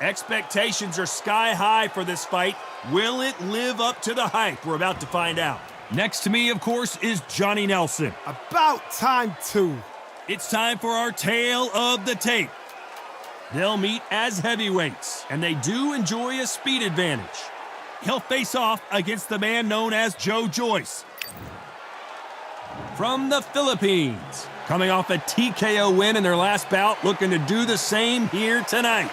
Expectations are sky high for this fight. Will it live up to the hype? We're about to find out. Next to me, of course, is Johnny Nelson. About time, too. It's time for our tale of the tape. They'll meet as heavyweights, and they do enjoy a speed advantage. He'll face off against the man known as Joyce. From the Philippines, coming off a TKO win in their last bout, looking to do the same here tonight.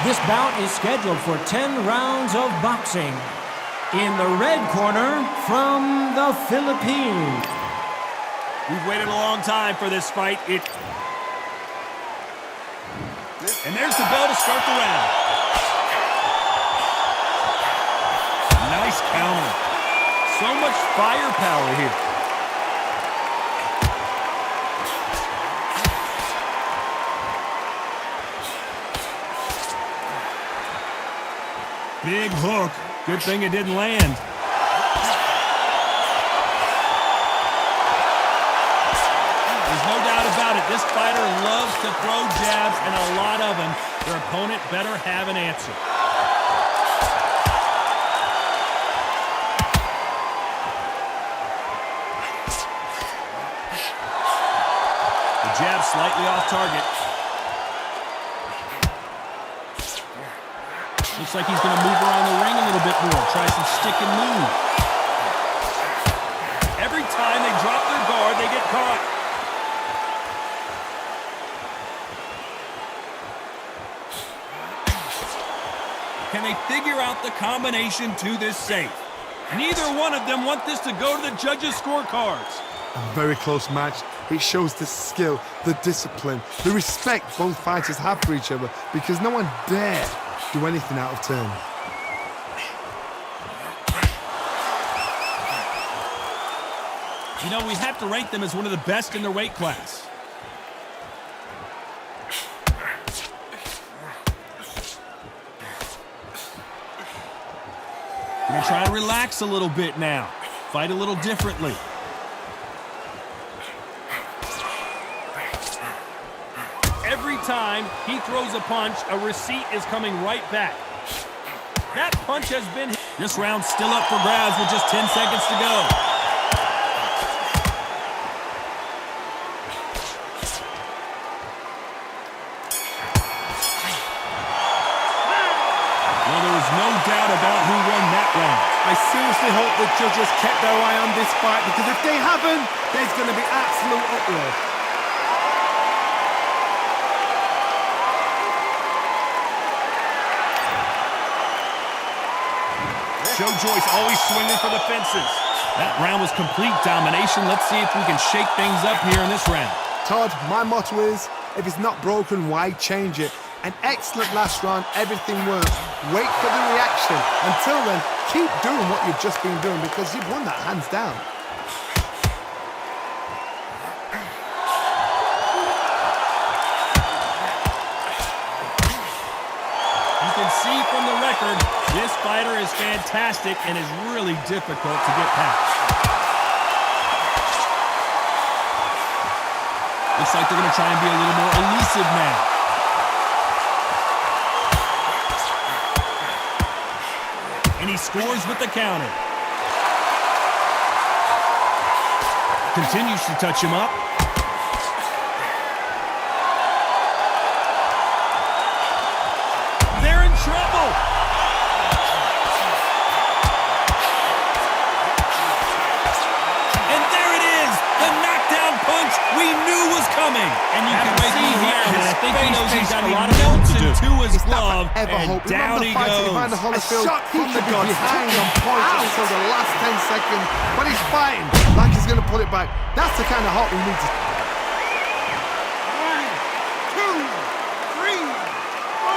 This bout is scheduled for 10 rounds of boxing. In the red corner, from the Philippines. We've waited a long time for this fight. And there's the bell to start the round. Nice counter. So much firepower here. Big hook. Good thing it didn't land. There's no doubt about it. This fighter loves to throw jabs, and a lot of them. Their opponent better have an answer. The jab slightly off target. Looks like he's going to move around the ring a little bit more. Try some stick and move. Every time they drop their guard, they get caught. Can they figure out the combination to this safe? Neither one of them want this to go to the judges' scorecards. A very close match. It shows the skill, the discipline, the respect both fighters have for each other, because no one dare do anything out of turn. You know, we have to rank them as one of the best in their weight class. We're going to try to relax a little bit now. Fight a little differently. Every time he throws a punch, a receipt is coming right back. That punch has been hit. This round's still up for grabs with just 10 seconds to go. Well, there was no doubt about who won that round. I seriously hope the judges kept their eye on this fight, because if they haven't, there's going to be absolute uproar. Joyce always swinging for the fences. That round was complete domination. Let's see if we can shake things up here in this round. Todd, my motto is, if it's not broken, why change it? An excellent last round, everything worked. Wait for the reaction. Until then, keep doing what you've just been doing, because you've won that hands down. You can see from the record, this fighter is fantastic and is really difficult to get past. Looks like they're going to try and be a little more elusive now. And he scores with the counter. Continues to touch him up. They're in trouble. And there it is, the knockdown punch we knew was coming. And you can see here that I think he knows he's got a lot of melts into his glove, and down he goes. A shot from the guard, behind on point until the last 10 seconds, but he's fighting like he's going to pull it back. That's the kind of heart we need to... 1, 2, 3, 4,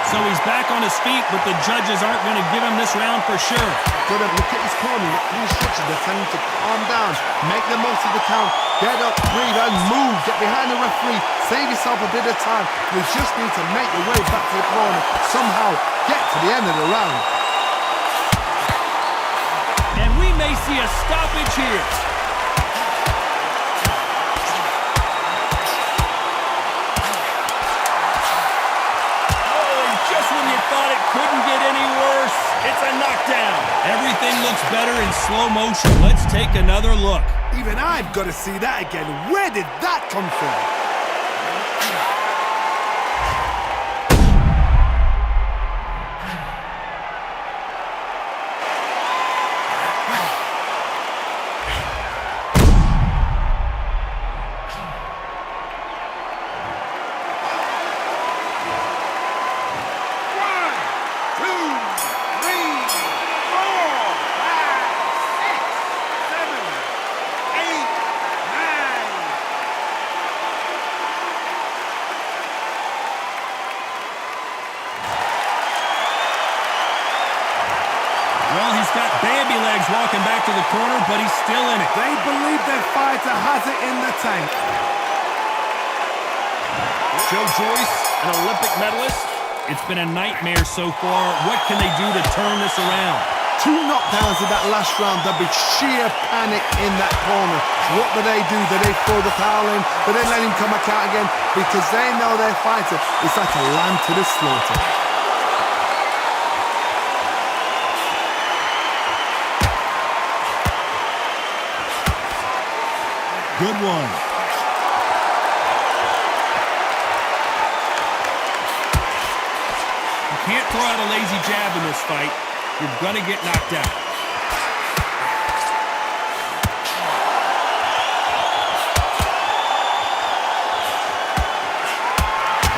5. So he's back on his feet, but the judges aren't going to give him this round for sure. Good, look at his corner, look at the instructions. They're telling him to calm down, make the most of the count, get up, breathe, and move. Get behind the referee, save yourself a bit of time. You just need to make your way back to the corner, somehow get to the end of the round. may see a stoppage here. When you thought it couldn't get any worse, it's a knockdown. Everything looks better in slow motion. Let's take another look. Even I've got to see that again. Where did that come from? Well, he's got Bambi legs walking back to the corner, but he's still in it. They believe their fighter has it in the tank. Joyce, an Olympic medalist. It's been a nightmare so far. What can they do to turn this around? 2 knockdowns in that last round. There'll be sheer panic in that corner. What do? Do they throw the towel in? Do they let him come back out again? Because they know their fighter is like a lamb to the slaughter. Good one. You can't throw out a lazy jab in this fight. You're going to get knocked out.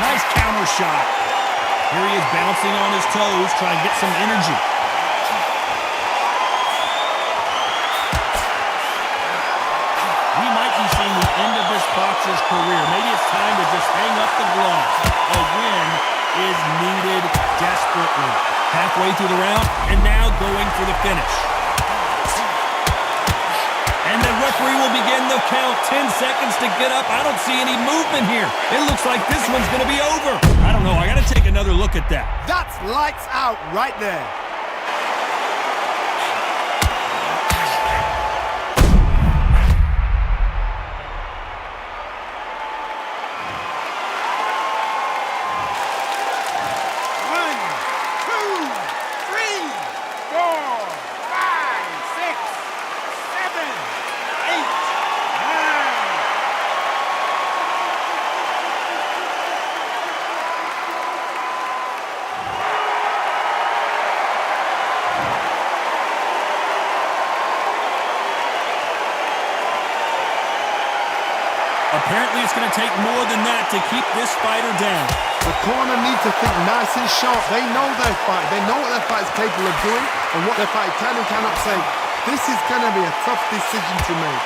Nice counter shot. Here he is bouncing on his toes, trying to get some energy. We might be seeing the end of this boxer's career. Maybe it's time to just hang up the gloves. A win is needed desperately. Halfway through the round, and now going for the finish. And the referee will begin the count. 10 seconds to get up. I don't see any movement here. It looks like this one's going to be over. I don't know. I got to take another look at that. That's lights out right there. Apparently, it's going to take more than that to keep this fighter down. The corner needs to think nice and sharp. They know their fight. They know what their fight is capable of doing and what their fight can and cannot say. This is going to be a tough decision to make.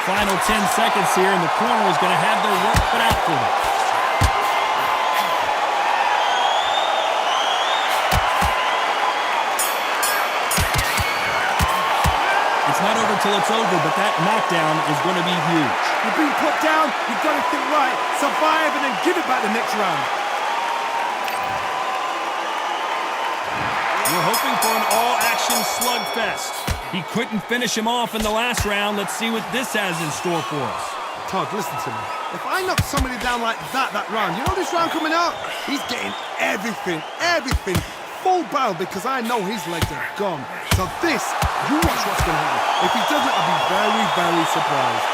Final 10 seconds here, and the corner is going to have their work cut out for them. It's not over till it's over, but that knockdown is going to be huge. You've been put down, you've got to think right, survive, and then give it back the next round. We're hoping for an all-action slugfest. He couldn't finish him off in the last round. Let's see what this has in store for us. Todd, listen to me. If I knock somebody down like that round, you know this round coming out? He's getting everything, full barrel, because I know his legs are gone. So this, you watch what's going to happen. If he doesn't, I'll be very, very surprised.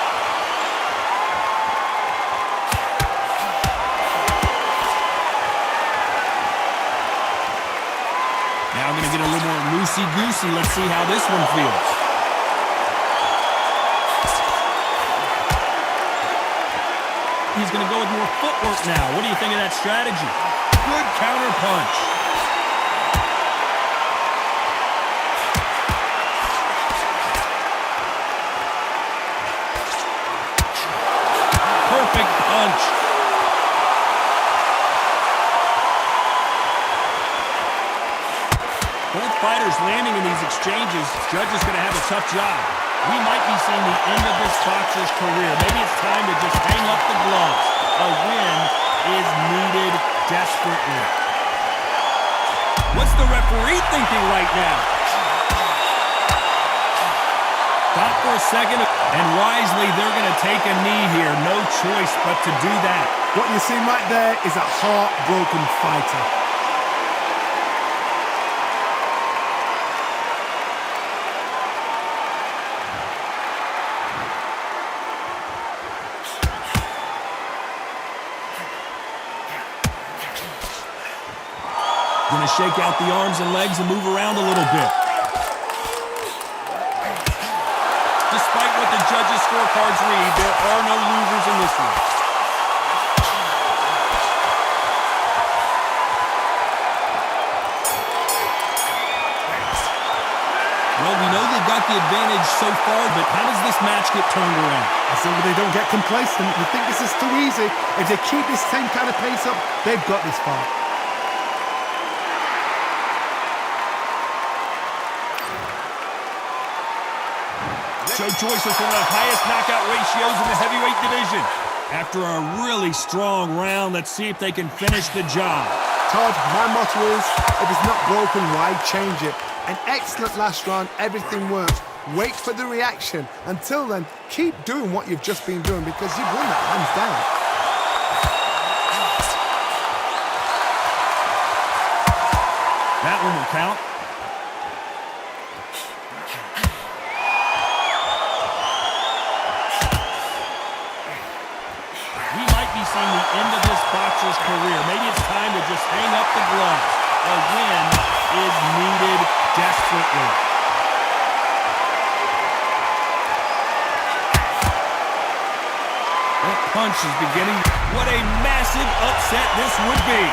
Now I'm going to get a little more loosey-goosey. Let's see how this one feels. He's going to go with more footwork now. What do you think of that strategy? Good counter punch. Perfect punch. Both fighters landing in these exchanges. Judge is going to have a tough job. We might be seeing the end of this boxer's career. Maybe it's time to just hang up the gloves. A win is needed desperately. What's the referee thinking right now? Stop for a second, and wisely, they're going to take a knee here. No choice but to do that. What you see right there is a heartbroken fighter. Going to shake out the arms and legs and move around a little bit. Despite what the judges' scorecards read, there are no losers in this one. Well, we know they've got the advantage so far, but how does this match get turned around? As long as they don't get complacent, you think this is too easy. If they keep this same kind of pace up, they've got this far. Joyce is one of the highest knockout ratios in the heavyweight division. After a really strong round, let's see if they can finish the job. Todd, my motto is, if it's not broken, why change it? An excellent last round, everything works. Wait for the reaction. Until then, keep doing what you've just been doing because you've won that hands down. That one will count. The end of this boxer's career. Maybe it's time to just hang up the gloves. A win is needed desperately. That punch is beginning. What a massive upset this would be.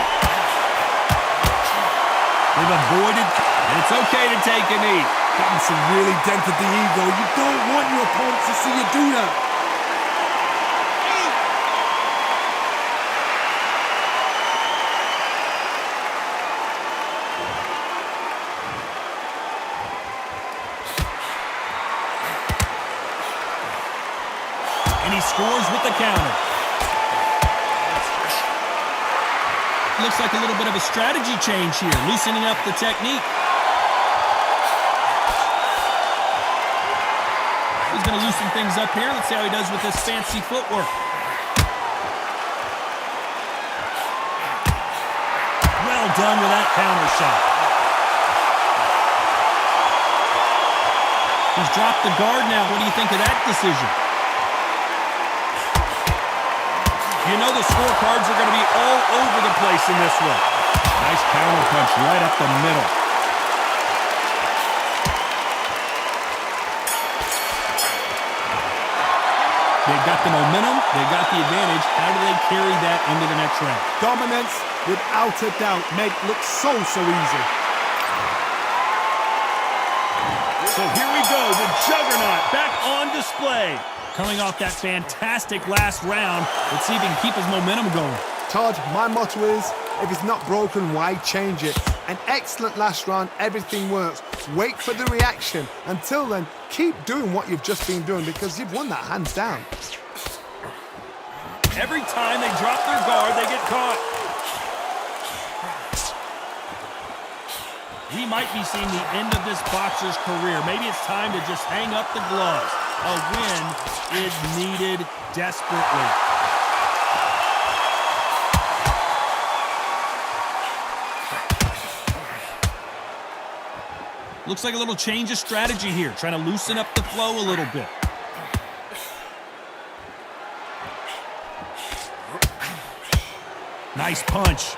They've avoided, and it's okay to take a knee. Gotten some really dented the ego. You don't want your opponent to see you do that. And he scores with the counter. Looks like a little bit of a strategy change here, loosening up the technique. He's going to loosen things up here. Let's see how he does with this fancy footwork. Well done with that counter shot. He's dropped the guard now. What do you think of that decision? You know the scorecards are going to be all over the place in this one. Nice counter punch right up the middle. They've got the momentum. They've got the advantage. How do they carry that into the next round? Dominance, without a doubt, make it look so easy. So here we go, the juggernaut back on display. Coming off that fantastic last round, let's see if he can keep his momentum going. Todd, my motto is, if it's not broken, why change it? An excellent last round, everything works. Wait for the reaction. Until then, keep doing what you've just been doing because you've won that hands down. Every time they drop their guard, they get caught. We might be seeing the end of this boxer's career. Maybe it's time to just hang up the gloves. A win is needed desperately. Looks like a little change of strategy here, trying to loosen up the flow a little bit. Nice punch.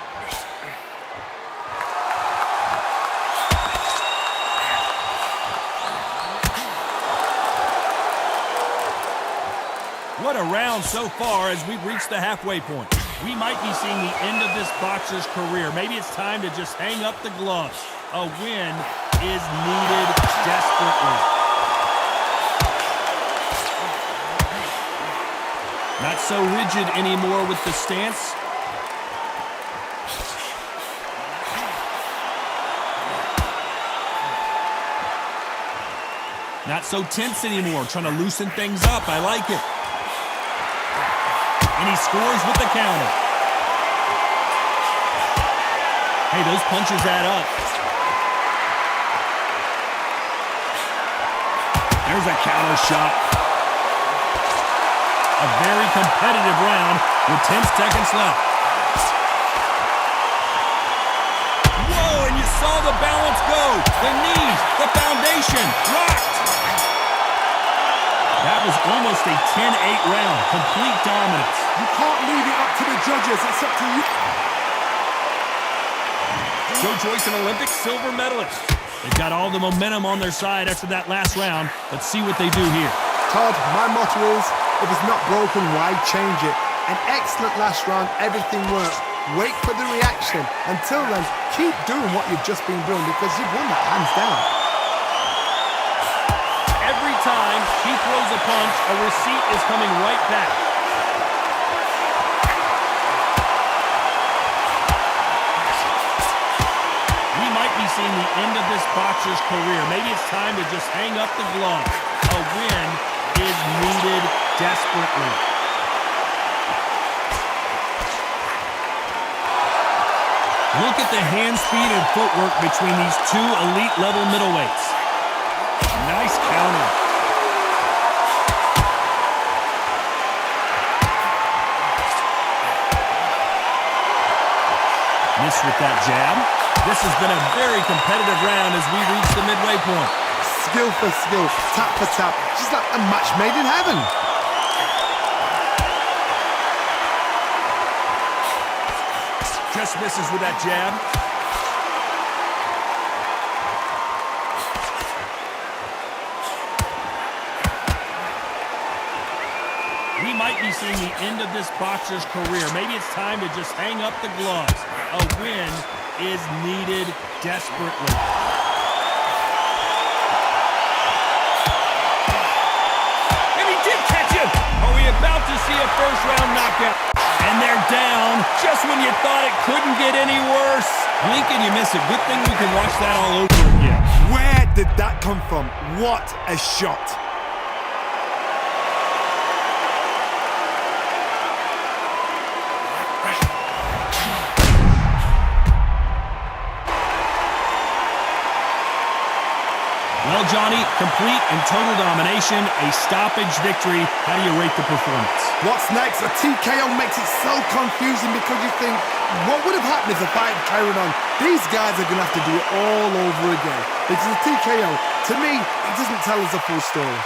What a round so far as we've reached the halfway point. We might be seeing the end of this boxer's career. Maybe it's time to just hang up the gloves. A win is needed desperately. Not so rigid anymore with the stance. Not so tense anymore, trying to loosen things up. I like it. And he scores with the counter. Hey, those punches add up. There's a counter shot. A very competitive round with 10 seconds left. Whoa, and you saw the balance go. The knees, the foundation, rocked. That was almost a 10-8 round. Complete dominance. You can't leave it up to the judges. It's up to you. Joyce, an Olympic silver medalist. They've got all the momentum on their side after that last round. Let's see what they do here. Todd, my motto is, if it's not broken, why change it? An excellent last round, everything worked. Wait for the reaction. Until then, keep doing what you've just been doing because you've won that hands down. Every time he throws a punch, a receipt is coming right back. We might be seeing the end of this boxer's career. Maybe it's time to just hang up the glove. A win is needed desperately. Look at the hand speed and footwork between these two elite-level middleweights. Nice counter. Missed with that jab. This has been a very competitive round as we reach the midway point. Skill for skill, tap for tap. Just like a match made in heaven. Just misses with that jab. We might be seeing the end of this boxer's career. Maybe it's time to just hang up the gloves. A win is needed desperately. And he did catch him! Are we about to see a first-round knockout? And they're down just when you thought it couldn't get any worse. Blink and you miss it. Good thing we can watch that all over again. Where did that come from? What a shot. Well, Johnny, complete and total domination, a stoppage victory. How do you rate the performance? What's next? A TKO makes it so confusing because you think, what would have happened if the fight carried on? These guys are going to have to do it all over again. Because a TKO, to me, it doesn't tell us the full story.